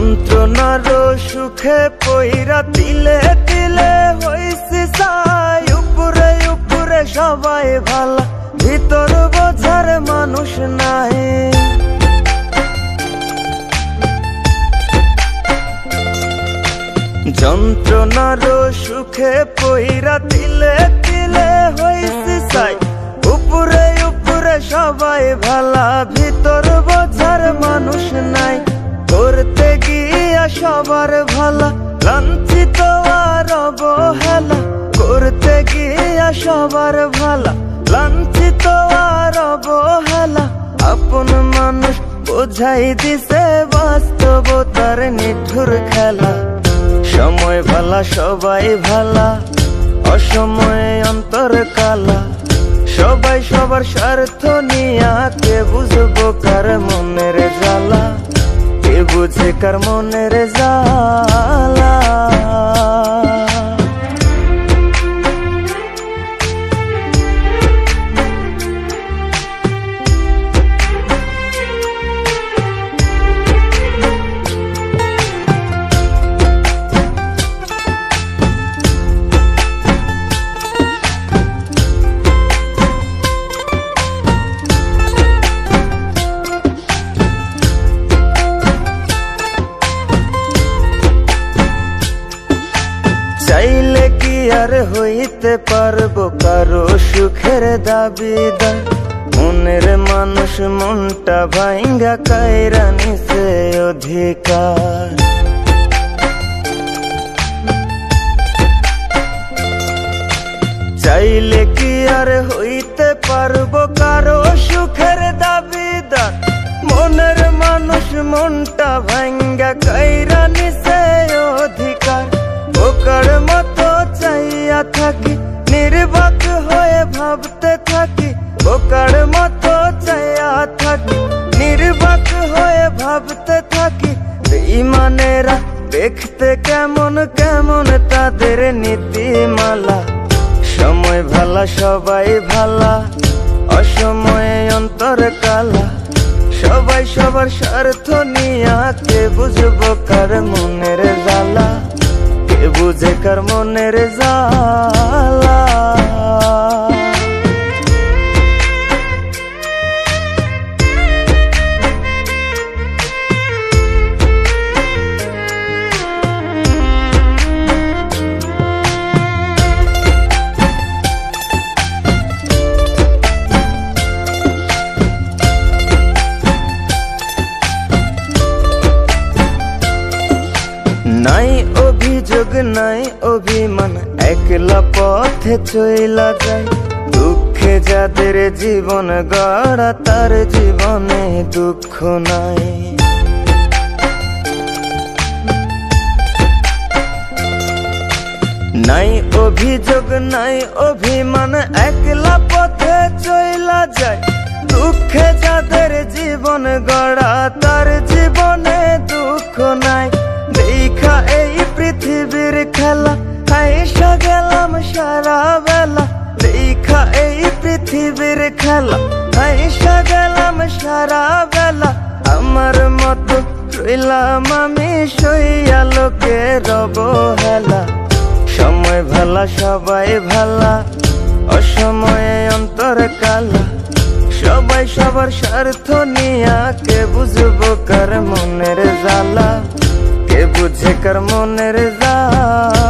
যন্ত্রণার সুখে পইরা তিলে তিলে হইছি ছাই। উপরে উপরে সবাই ভালা, ভিতর বোঝার মানুষ নাই। যন্ত্রণার সুখে পইরা তিলে তিলে হইছি ছাই। উপরে উপরে সবাই ভালা, ভিতর বোঝার মানুষ নাই। করতে গিয়া সবার ভালা, লাঞ্ছিত আর অবহেলা। করতে গিয়া সবার ভালা, লাঞ্ছিত আর অবহেলা। আপন মানুষ বোঝাই দিছে বাস্তবতার নিঠুর খেলা। সময় ভালা সবাই ভালা, অসময়ে অন্তর কালা। সবাই সবার স্বার্থ নিয়া, কে বুঝবো কার মনের জ্বালা। কে বুঝে কার মনের জ্বালা। চাইলে কি আর হইতে পারবো কারো সুখের দাবিদার। মনের মানুষ মনটা ভাঙ্গা কাইরা নিছে অধিকার। চাইলে কি আর হইতে পারবো কারো সুখের দাবিদার। মনের মানুষ মনটা ভাঙ্গা কাইরা নিছে অধিকার। বোকার মতো চাইয়া থাকি, নির্বাক হয়ে ভাবতে থাকি। বোকার মতো চাইয়া থাকি, নির্বাক হয়ে ভাবতে থাকি। বেঈমানেরা দেখতে কেমন কেমন তাদের নীতিমালা। সময় ভালা সবাই ভালা, অসময়ে অন্তর কালা। সবাই সবার স্বার্থ নিয়া, কে বুঝবো কার মনের জ্বালা। কে বুঝে কার মনের জ্বালা। নাই অভিযোগ নাই অভিমান, একলা পথে চইলা যায়। দুঃখে যাদের জীবন গড়া, তার জীবনে দুঃখ নাই। নাই অভিযোগ নাই অভিমান, একলা পথে চইলা যায়। দুঃখে যাদের জীবন গড়া, তার জীবনে দুঃখ নাই। দেখা এই পৃথিবীর খেলা, হাইসা গেলাম সারা বেলা। দেখা এই পৃথিবীর খেলা, হাইসা গেলাম সারা বেলা। আমার মতো রইলাম আমি সইয়া লোকের অবহেলা। সময় ভালা সবাই ভালা, অসময়ে অন্তর কালা। সবাই সবার স্বার্থ নিয়া, কে বুঝবো কার মনের জ্বালা। কে বুঝে কার মনের জ্বালা।